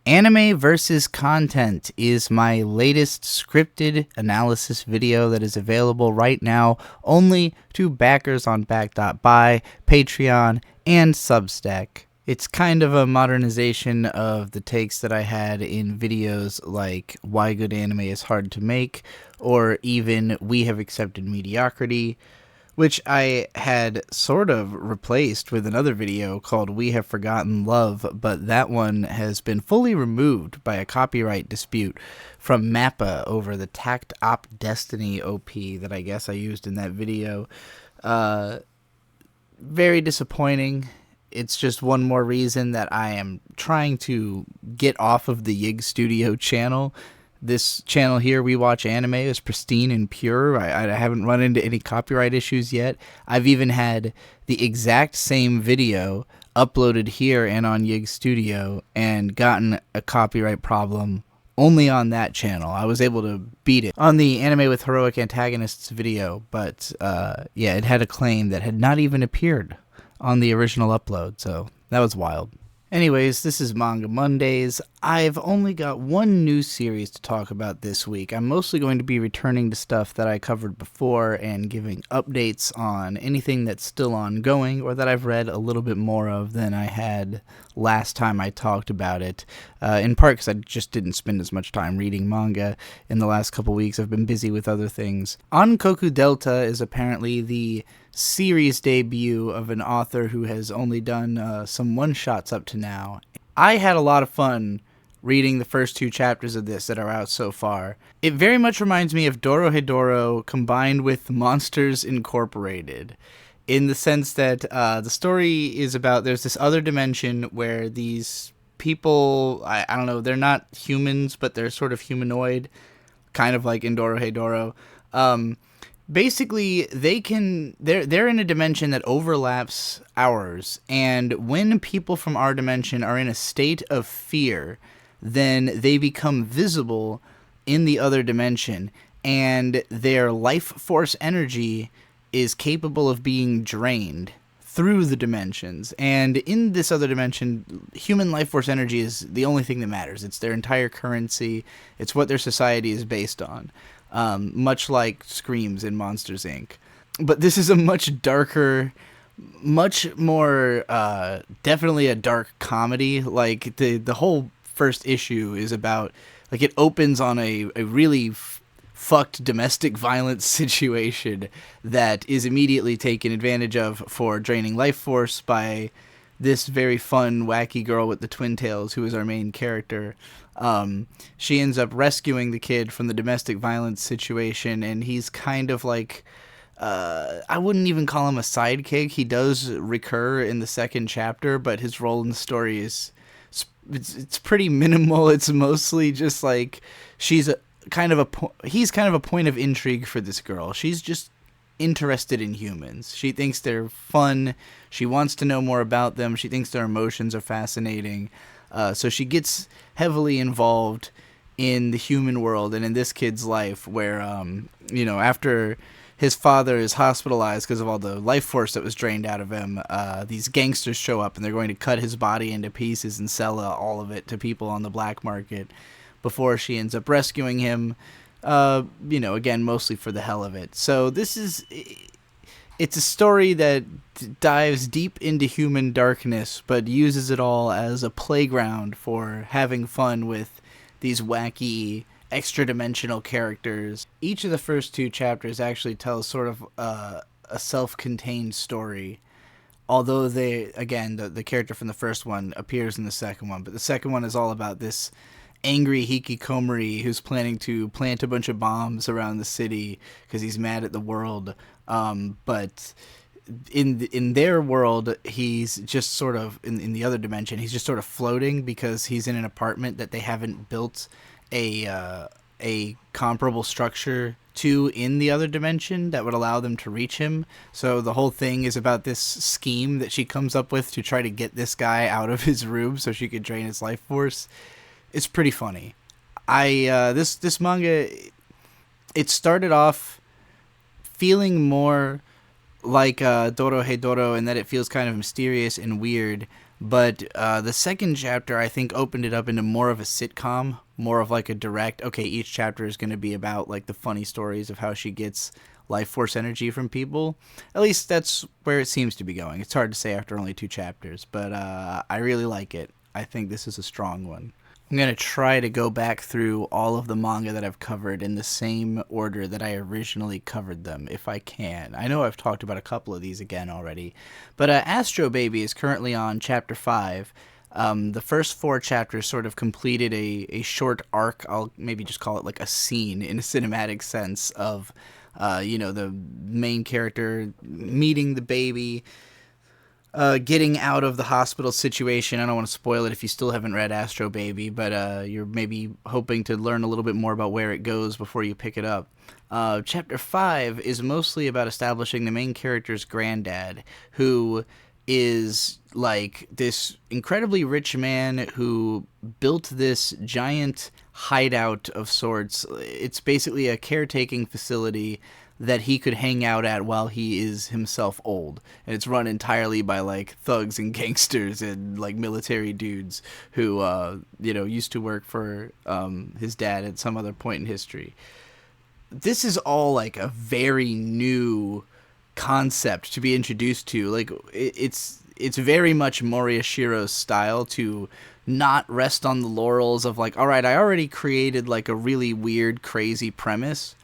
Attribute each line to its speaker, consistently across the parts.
Speaker 1: Anime versus Content is my latest scripted analysis video that is available right now only to backers on back.buy, Patreon, and Substack. It's kind of a modernization of the takes that I had in videos like Why Good Anime is Hard to Make, or even We Have Accepted Mediocrity, which I had sort of replaced with another video called We Have Forgotten Love, but that one has been fully removed by a copyright dispute from Mappa over the Tact Op Destiny OP that I guess I used in that video. Very disappointing. It's just one more reason that I am trying to get off of the Yig Studio channel. This channel here, We Watch Anime, is pristine and pure. I haven't run into any copyright issues yet. I've even had the exact same video uploaded here and on Yig Studio and gotten a copyright problem only on that channel. I was able to beat it on the Anime with Heroic Antagonists video, but yeah, it had a claim that had not even appeared on the original upload, so that was wild. Anyways, this is Manga Mondays. I've only got one new series to talk about this week. I'm mostly going to be returning to stuff that I covered before and giving updates on anything that's still ongoing or that I've read a little bit more of than I had last time I talked about it. In part because I just didn't spend as much time reading manga in the last couple weeks. I've been busy with other things. Ankoku Delta is apparently the series debut of an author who has only done some one-shots up to now. I had a lot of fun reading the first two chapters of this that are out so far. It very much reminds me of Dorohedoro combined with Monsters Incorporated, in the sense that the story is about there's this other dimension where these people, I don't know, they're not humans, but they're sort of humanoid, kind of like in Dorohedoro. Basically, they're in a dimension that overlaps ours, and when people from our dimension are in a state of fear, then they become visible in the other dimension, and their life force energy is capable of being drained through the dimensions. And in this other dimension, human life force energy is the only thing that matters. It's their entire currency. It's what their society is based on. Much like Screams in Monsters, Inc. But this is a much darker, much more, definitely a dark comedy. Like, the whole first issue is about, like, it opens on a really fucked domestic violence situation that is immediately taken advantage of for draining life force by this very fun, wacky girl with the twin tails, who is our main character. She ends up rescuing the kid from the domestic violence situation, and he's kind of like, I wouldn't even call him a sidekick. He does recur in the second chapter, but his role in the story is, it's pretty minimal. It's mostly just like, he's kind of a point of intrigue for this girl. She's just interested in humans. She thinks they're fun. She wants to know more about them. She thinks their emotions are fascinating. So she gets heavily involved in the human world and in this kid's life where, after his father is hospitalized because of all the life force that was drained out of him, these gangsters show up and they're going to cut his body into pieces and sell all of it to people on the black market before she ends up rescuing him, again, mostly for the hell of it. So it's a story that dives deep into human darkness, but uses it all as a playground for having fun with these wacky, extra-dimensional characters. Each of the first two chapters actually tells sort of a self-contained story, although the character from the first one appears in the second one, but the second one is all about this angry hikikomori who's planning to plant a bunch of bombs around the city because he's mad at the world. But in their world, he's just sort of, in the other dimension, he's just sort of floating because he's in an apartment that they haven't built a comparable structure to in the other dimension that would allow them to reach him. So the whole thing is about this scheme that she comes up with to try to get this guy out of his room so she could drain his life force. It's pretty funny. This manga, it started off feeling more like Dorohedoro in that it feels kind of mysterious and weird, But the second chapter, I think, opened it up into more of a sitcom, more of like a direct, okay, each chapter is going to be about like the funny stories of how she gets life force energy from people. At least that's where it seems to be going. It's hard to say after only 2 chapters, but I really like it. I think this is a strong one. I'm going to try to go back through all of the manga that I've covered in the same order that I originally covered them, if I can. I know I've talked about a couple of these again already, but Astro Baby is currently on Chapter 5. The first 4 chapters sort of completed a short arc, I'll maybe just call it like a scene in a cinematic sense of, the main character meeting the baby, getting out of the hospital situation. I don't want to spoil it if you still haven't read Astro Baby, but you're maybe hoping to learn a little bit more about where it goes before you pick it up. Chapter 5 is mostly about establishing the main character's granddad, who is like this incredibly rich man who built this giant hideout of sorts. It's basically a caretaking facility that he could hang out at while he is himself old. And it's run entirely by like thugs and gangsters and like military dudes who, used to work for his dad at some other point in history. This is all like a very new concept to be introduced to. Like it's very much Moriyashiro's style to not rest on the laurels of like, all right, I already created like a really weird, crazy premise,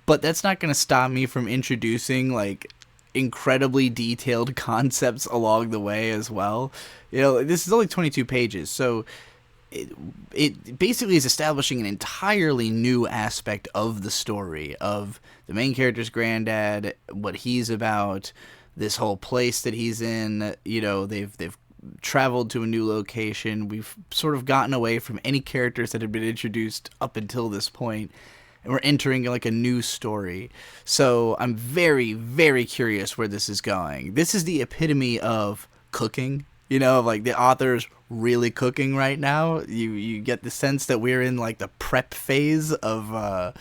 Speaker 1: but that's not going to stop me from introducing like incredibly detailed concepts along the way as well. This is only 22 pages, so it basically is establishing an entirely new aspect of the story of the main character's granddad, what he's about, this whole place that he's in. They've traveled to a new location. We've sort of gotten away from any characters that had been introduced up until this point, and we're entering like a new story. So I'm very, very curious where this is going. This is the epitome of cooking, like the author's really cooking right now. You get the sense that we're in like the prep phase of,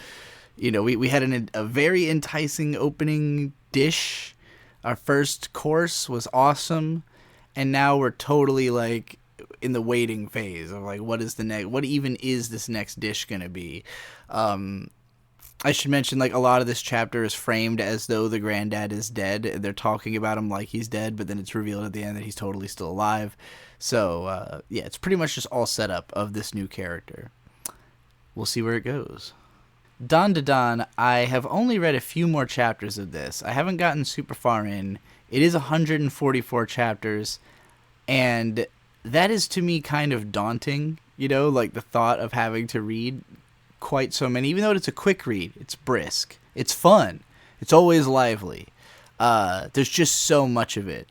Speaker 1: we had a very enticing opening dish. Our first course was awesome, and now we're totally like in the waiting phase of like, what even is this next dish gonna be? I should mention, like, a lot of this chapter is framed as though the granddad is dead. They're talking about him like he's dead, but then it's revealed at the end that he's totally still alive. So, it's pretty much just all set up of this new character. We'll see where it goes. Dandadan, I have only read a few more chapters of this. I haven't gotten super far in. It is 144 chapters, and that is to me kind of daunting, like the thought of having to read quite so many. Even though it's a quick read, it's brisk, it's fun, it's always lively. There's just so much of it,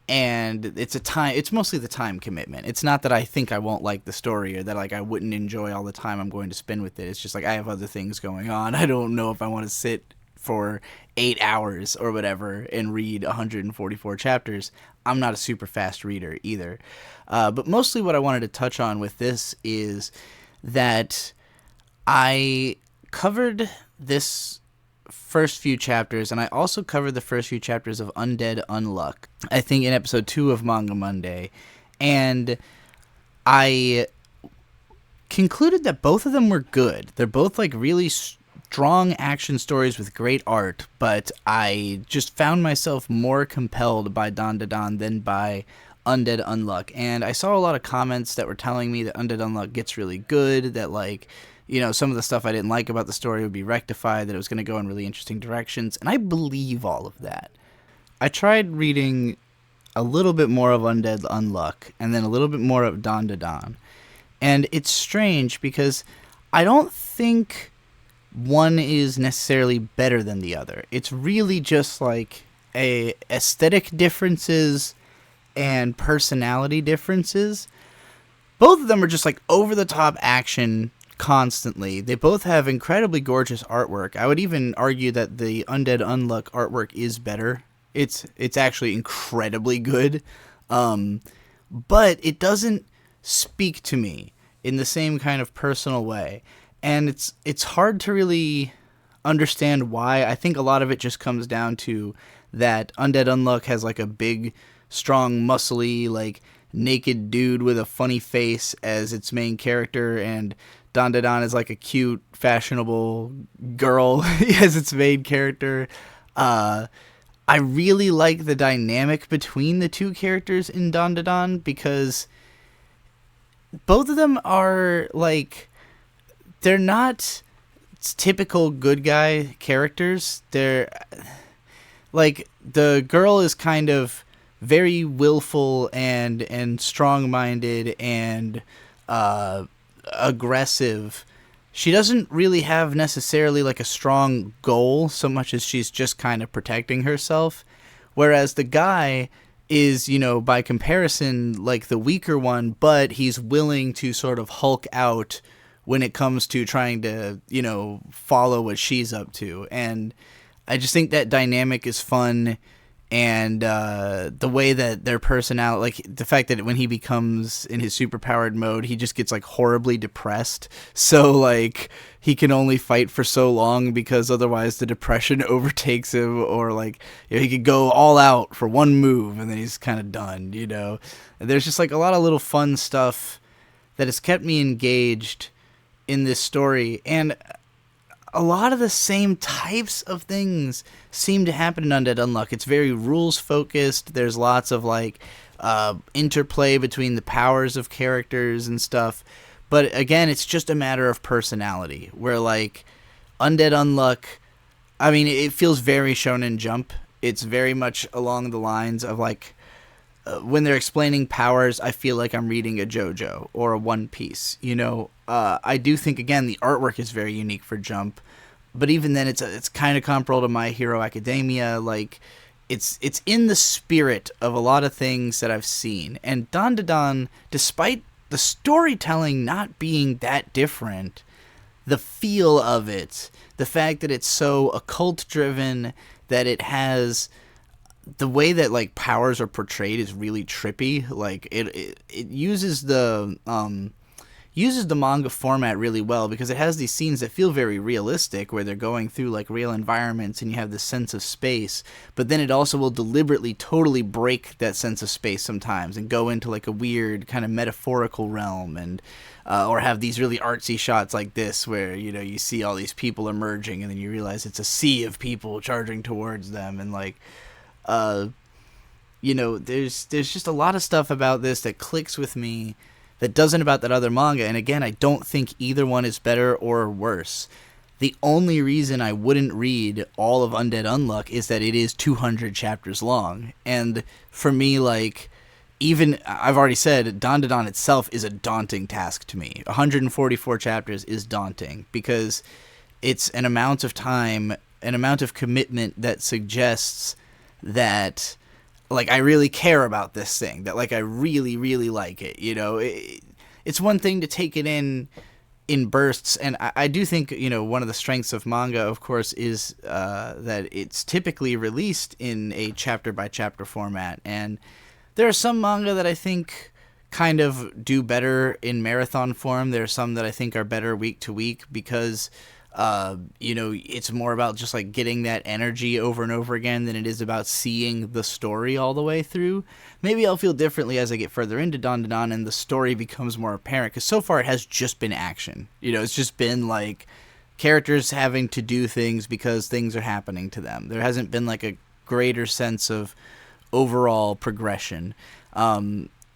Speaker 1: and it's mostly the time commitment. It's not that I think I won't like the story or that like I wouldn't enjoy all the time I'm going to spend with it. It's just like I have other things going on. I don't know if I want to sit for 8 hours or whatever and read 144 chapters. I'm not a super fast reader either. But mostly what I wanted to touch on with this is that I covered this first few chapters, and I also covered the first few chapters of Undead Unluck, I think in episode 2 of Manga Monday, and I concluded that both of them were good. They're both like really strong action stories with great art, but I just found myself more compelled by Dandadan than by Undead Unluck. And I saw a lot of comments that were telling me that Undead Unluck gets really good, that like, some of the stuff I didn't like about the story would be rectified, that it was going to go in really interesting directions, and I believe all of that. I tried reading a little bit more of Undead Unluck, and then a little bit more of Dandadan, and it's strange because I don't think one is necessarily better than the other. It's really just like aesthetic differences and personality differences. Both of them are just like over-the-top action constantly. They both have incredibly gorgeous artwork. I would even argue that the Undead Unluck artwork is better. It's actually incredibly good. But it doesn't speak to me in the same kind of personal way. And it's hard to really understand why. I think a lot of it just comes down to that Undead Unluck has like a big, strong, muscly, like naked dude with a funny face as its main character, and Dandadan is like a cute, fashionable girl as its main character. I really like the dynamic between the two characters in Dandadan because both of them are like, they're not typical good guy characters. They're like, the girl is kind of very willful and strong-minded and aggressive. She doesn't really have necessarily like a strong goal so much as she's just kind of protecting herself. Whereas the guy is, by comparison, like the weaker one, but he's willing to sort of hulk out when it comes to trying to, follow what she's up to. And I just think that dynamic is fun. And the way that their personality, like the fact that when he becomes in his superpowered mode, he just gets like horribly depressed. So like he can only fight for so long because otherwise the depression overtakes him, or like he could go all out for one move and then he's kind of done. And there's just like a lot of little fun stuff that has kept me engaged in this story, and a lot of the same types of things seem to happen in Undead Unluck. It's very rules focused. There's lots of like interplay between the powers of characters and stuff. But again, it's just a matter of personality. Where like Undead Unluck, I mean, it feels very Shonen Jump. It's very much along the lines of like when they're explaining powers, I feel like I'm reading a JoJo or a One Piece. I do think, again, the artwork is very unique for Jump, but even then, it's kind of comparable to My Hero Academia. Like, it's in the spirit of a lot of things that I've seen. And Dandadan, despite the storytelling not being that different, the feel of it, the fact that it's so occult-driven, that it has the way that like powers are portrayed is really trippy. Like it uses the manga format really well, because it has these scenes that feel very realistic where they're going through like real environments and you have this sense of space, but then it also will deliberately totally break that sense of space sometimes and go into like a weird kind of metaphorical realm, and or have these really artsy shots like this where you see all these people emerging and then you realize it's a sea of people charging towards them, and like there's just a lot of stuff about this that clicks with me that doesn't about that other manga. And again, I don't think either one is better or worse. The only reason I wouldn't read all of Undead Unluck is that it is 200 chapters long. And for me, like, even, I've already said, Dandadan itself is a daunting task to me. 144 chapters is daunting because it's an amount of time, an amount of commitment that suggests that like I really care about this thing, that like I really, really like it. It's one thing to take it in bursts, and I do think one of the strengths of manga, of course, is that it's typically released in a chapter by chapter format, and there are some manga that I think kind of do better in marathon form. There are some that I think are better week to week because it's more about just like getting that energy over and over again than it is about seeing the story all the way through. Maybe I'll feel differently as I get further into Dandadan and the story becomes more apparent, because so far it has just been action. It's just been like characters having to do things because things are happening to them. There hasn't been like a greater sense of overall progression.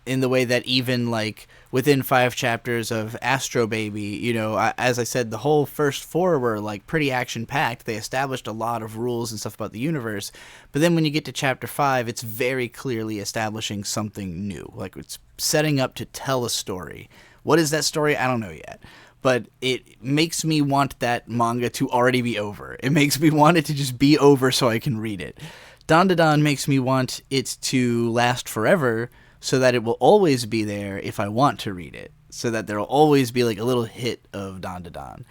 Speaker 1: In the way that even like within 5 chapters of Astro Baby, as I said, the whole first 4 were like pretty action packed. They established a lot of rules and stuff about the universe, but then when you get to chapter 5, it's very clearly establishing something new. Like it's setting up to tell a story. What is that story? I don't know yet, but it makes me want that manga to already be over. It makes me want it to just be over so I can read it. Dandadan makes me want it to last forever, so that it will always be there if I want to read it, so that there will always be like a little hit of Dandadan.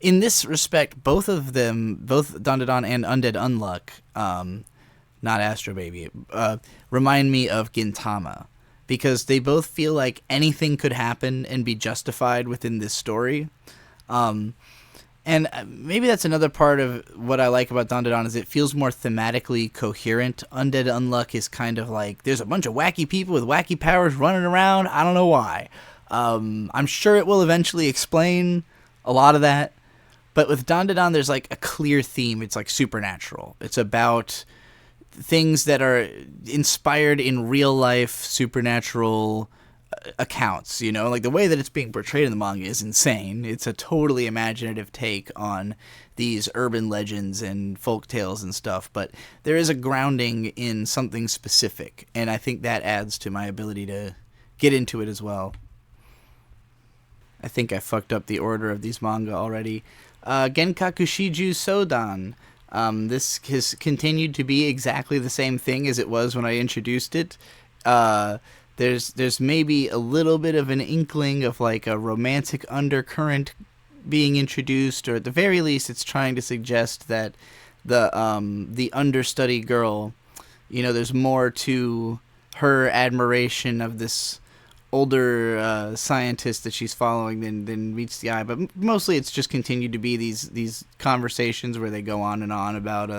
Speaker 1: In this respect, both of them, both Dandadan and Undead Unluck, not Astro Baby, remind me of Gintama, because they both feel like anything could happen and be justified within this story. And maybe that's another part of what I like about Dandadan is it feels more thematically coherent. Undead Unluck is kind of like there's a bunch of wacky people with wacky powers running around. I don't know why. I'm sure it will eventually explain a lot of that. But with Dandadan, there's like a clear theme. It's like supernatural. It's about things that are inspired in real life supernatural accounts, you know, like the way that it's being portrayed in the manga is insane. It's a totally imaginative take on these urban legends and folk tales and stuff, but there is a grounding in something specific, and I think that adds to my ability to get into it as well. I think I fucked up the order of these manga already. Genkaku Shinjuu Soudan. This has continued to be exactly the same thing as it was when I introduced it. There's maybe a little bit of an inkling of like a romantic undercurrent being introduced, or at the very least, it's trying to suggest that the understudy girl, you know, there's more to her admiration of this older scientist that she's following than meets the eye. But mostly, it's just continued to be these conversations where they go on and on about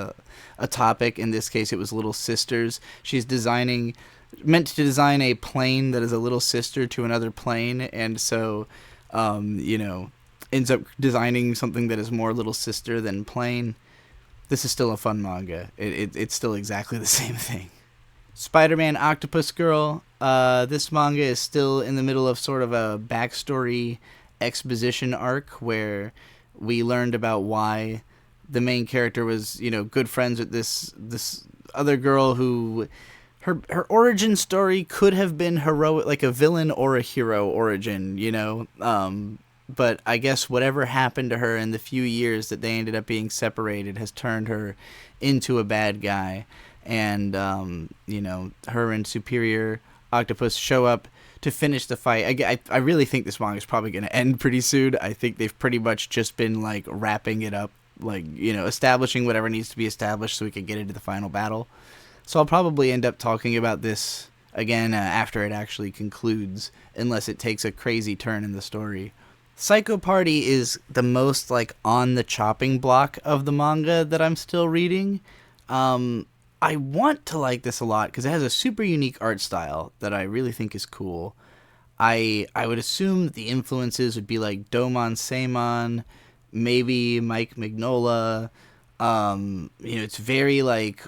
Speaker 1: a topic. In this case, it was little sisters. She's meant to design a plane that is a little sister to another plane, and so you know, ends up designing something that is more little sister than plane. This is still a fun manga. It's still exactly the same thing. Spider-Man Octopus Girl. This manga is still in the middle of sort of a backstory exposition arc where we learned about why the main character was, you know, good friends with this other girl who her origin story could have been heroic, like a villain or a hero origin, you know. But I guess whatever happened to her in the few years that they ended up being separated has turned her into a bad guy. And, you know, her and Superior Octopus show up to finish the fight. I really think this manga is probably going to end pretty soon. I think they've pretty much just been, like, wrapping it up, like, you know, establishing whatever needs to be established so we can get into the final battle. So I'll probably end up talking about this again after it actually concludes, unless it takes a crazy turn in the story. Psycho Party is the most, like, on the chopping block of the manga that I'm still reading. I want to like this a lot because it has a super unique art style that I really think is cool. I would assume that the influences would be like Domon Seimon, maybe Mike Mignola. You know, it's very like,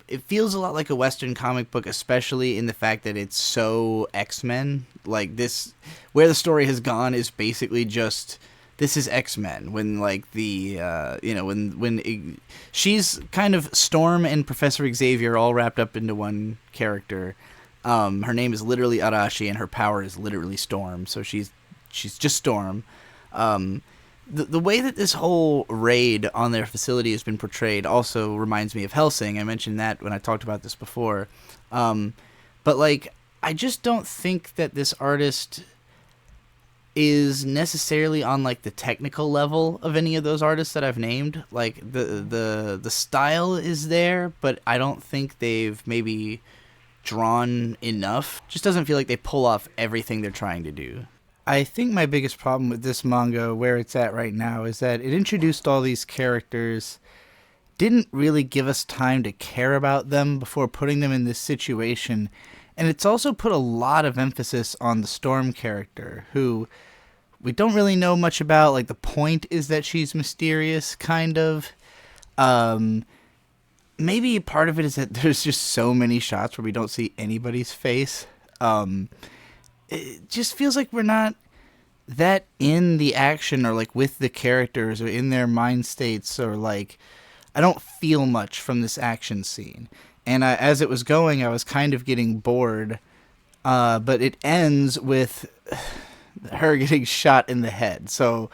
Speaker 1: it feels a lot like a Western comic book, especially in the fact that it's so X-Men. Like this, where the story has gone is basically just, this is X-Men, when like the, you know, when she's kind of Storm and Professor Xavier all wrapped up into one character. Her name is literally Arashi and her power is literally Storm. So she's just Storm. The way that this whole raid on their facility has been portrayed also reminds me of Hellsing. I mentioned that when I talked about this before. But like, I just don't think that this artist is necessarily on like the technical level of any of those artists that I've named. Like the style is there, but I don't think they've maybe drawn enough. Just doesn't feel like they pull off everything they're trying to do. I think my biggest problem with this manga, where it's at right now, is that it introduced all these characters, didn't really give us time to care about them before putting them in this situation. And it's also put a lot of emphasis on the Storm character, who we don't really know much about. Like, the point is that she's mysterious, kind of. Maybe part of it is that there's just so many shots where we don't see anybody's face. It just feels like we're not that in the action or, like, with the characters or in their mind states, or, like, I don't feel much from this action scene. And as it was going, I was kind of getting bored. But it ends with her getting shot in the head. So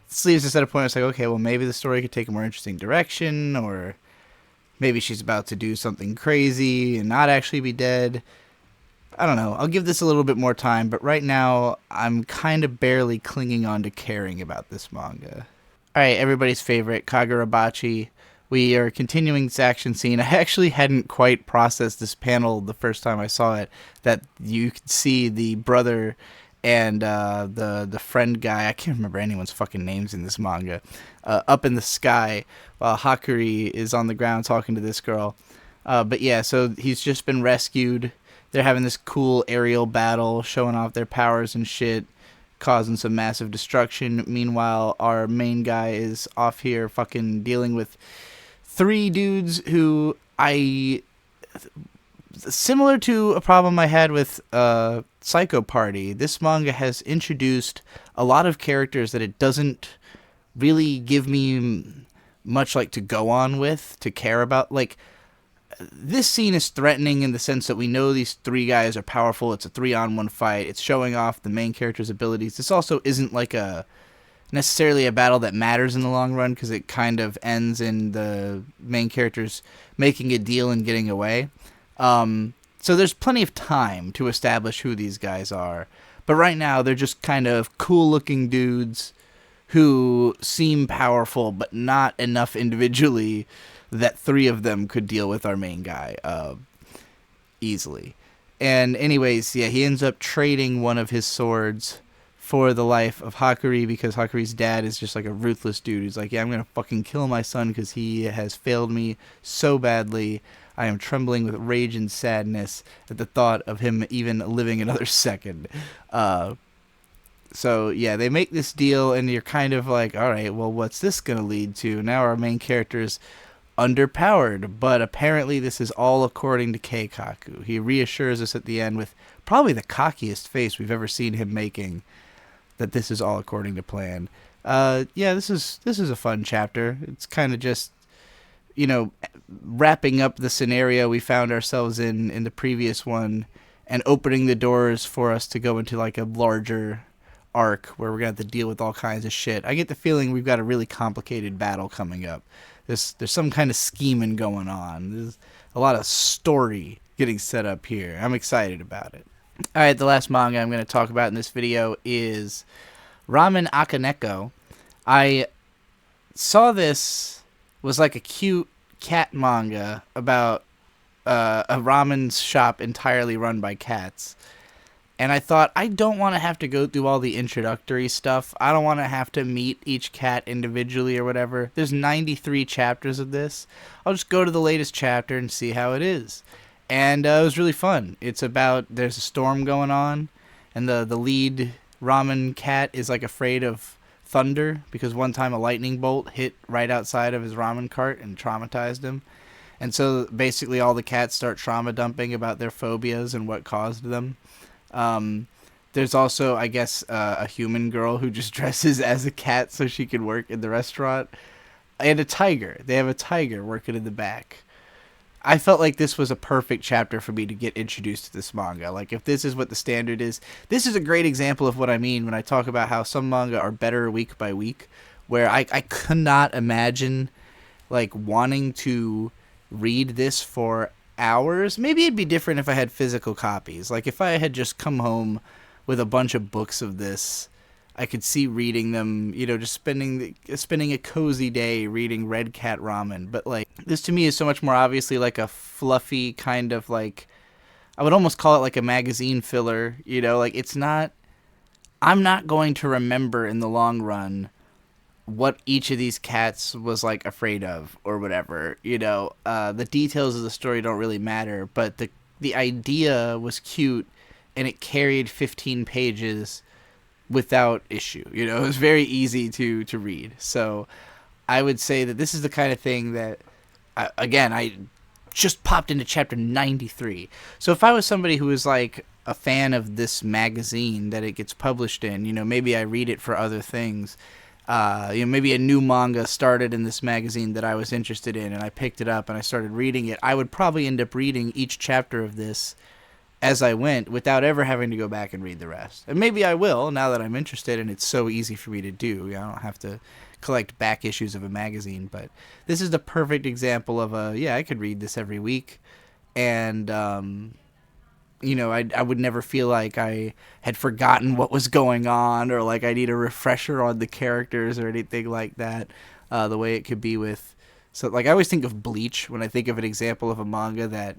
Speaker 1: this leaves us at a point where it's like, okay, well, maybe the story could take a more interesting direction, or maybe she's about to do something crazy and not actually be dead. I don't know. I'll give this a little bit more time, but right now I'm kind of barely clinging on to caring about this manga. All right, everybody's favorite, Kagurabachi. We are continuing this action scene. I actually hadn't quite processed this panel the first time I saw it, that you could see the brother and the friend guy, I can't remember anyone's fucking names in this manga, up in the sky while Hakuri is on the ground talking to this girl. But yeah, so he's just been rescued. They're having this cool aerial battle, showing off their powers and shit, causing some massive destruction. Meanwhile, our main guy is off here fucking dealing with three dudes who similar to a problem I had with Psycho Party, this manga has introduced a lot of characters that it doesn't really give me much like to go on with, to care about. Like, this scene is threatening in the sense that we know these three guys are powerful. It's a 3-on-1 fight. It's showing off the main character's abilities. This also isn't like necessarily a battle that matters in the long run, because it kind of ends in the main characters making a deal and getting away. So there's plenty of time to establish who these guys are. But right now, they're just kind of cool-looking dudes who seem powerful, but not enough individually that three of them could deal with our main guy easily. And anyways, yeah, he ends up trading one of his swords for the life of Hakuri, because Hakuri's dad is just like a ruthless dude. He's like, yeah, I'm going to fucking kill my son because he has failed me so badly. I am trembling with rage and sadness at the thought of him even living another second. So, yeah, they make this deal, and you're kind of like, all right, well, what's this going to lead to? Now our main character's underpowered, but apparently this is all according to Keikaku. He reassures us at the end with probably the cockiest face we've ever seen him making, that this is all according to plan. Yeah, this is a fun chapter. It's kind of just, wrapping up the scenario we found ourselves in the previous one, and opening the doors for us to go into like a larger arc where we're going to have to deal with all kinds of shit. I get the feeling we've got a really complicated battle coming up. There's some kind of scheming going on. There's a lot of story getting set up here. I'm excited about it. Alright, the last manga I'm going to talk about in this video is Ramen Akaneko. I saw this was like a cute cat manga about a ramen shop entirely run by cats. And I thought, I don't want to have to go through all the introductory stuff. I don't want to have to meet each cat individually or whatever. There's 93 chapters of this. I'll just go to the latest chapter and see how it is. And it was really fun. It's about, there's a storm going on, and the lead ramen cat is like afraid of thunder, because one time a lightning bolt hit right outside of his ramen cart and traumatized him. And so basically all the cats start trauma dumping about their phobias and what caused them. There's also, I guess, a human girl who just dresses as a cat so she can work in the restaurant. And a tiger. They have a tiger working in the back. I felt like this was a perfect chapter for me to get introduced to this manga. Like, if this is what the standard is, this is a great example of what I mean when I talk about how some manga are better week by week, where I could not imagine, like, wanting to read this for hours. Maybe it'd be different if I had physical copies. Like, if I had just come home with a bunch of books of this, I could see reading them, just spending a cozy day reading Red Cat Ramen. But, like, this to me is so much more obviously like a fluffy kind of, like, I would almost call it like a magazine filler, like, it's not, I'm not going to remember in the long run what each of these cats was, like, afraid of or whatever, the details of the story don't really matter, but the idea was cute, and it carried 15 pages without issue. It was very easy to read. So I would say that this is the kind of thing that, I just popped into chapter 93. So if I was somebody who was like a fan of this magazine that it gets published in, maybe I read it for other things. Maybe a new manga started in this magazine that I was interested in, and I picked it up and I started reading it. I would probably end up reading each chapter of this as I went without ever having to go back and read the rest. And maybe I will, now that I'm interested, and it's so easy for me to do. I don't have to collect back issues of a magazine, but this is the perfect example of I could read this every week, and I would never feel like I had forgotten what was going on, or like I need a refresher on the characters or anything like that, the way it could be with So, like, I always think of Bleach when I think of an example of a manga that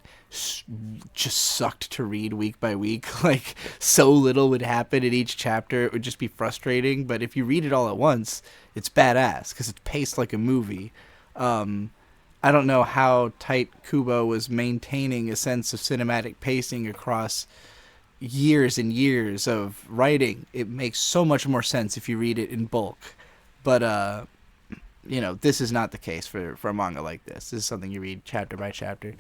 Speaker 1: just sucked to read week by week. Like, so little would happen in each chapter, it would just be frustrating. But if you read it all at once, it's badass because it's paced like a movie. I don't know how tight Kubo was maintaining a sense of cinematic pacing across years and years of writing. It makes so much more sense if you read it in bulk. But, this is not the case for a manga like this. This is something you read chapter by chapter.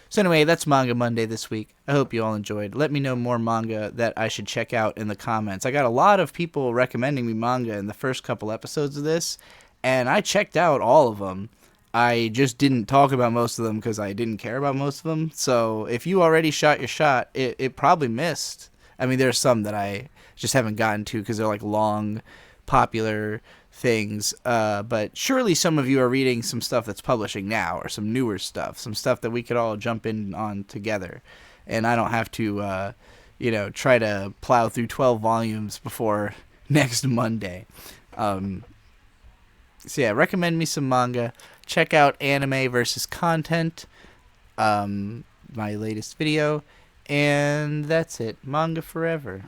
Speaker 1: So anyway, that's Manga Monday this week. I hope you all enjoyed. Let me know more manga that I should check out in the comments. I got a lot of people recommending me manga in the first couple episodes of this, and I checked out all of them. I just didn't talk about most of them because I didn't care about most of them. So if you already shot your shot, it probably missed. I mean, there's some that I just haven't gotten to because they're like long, popular things. But surely some of you are reading some stuff that's publishing now or some newer stuff, some stuff that we could all jump in on together. And I don't have to, try to plow through 12 volumes before next Monday. So yeah, recommend me some manga. Check out Anime versus Content, my latest video. And that's it. Manga forever.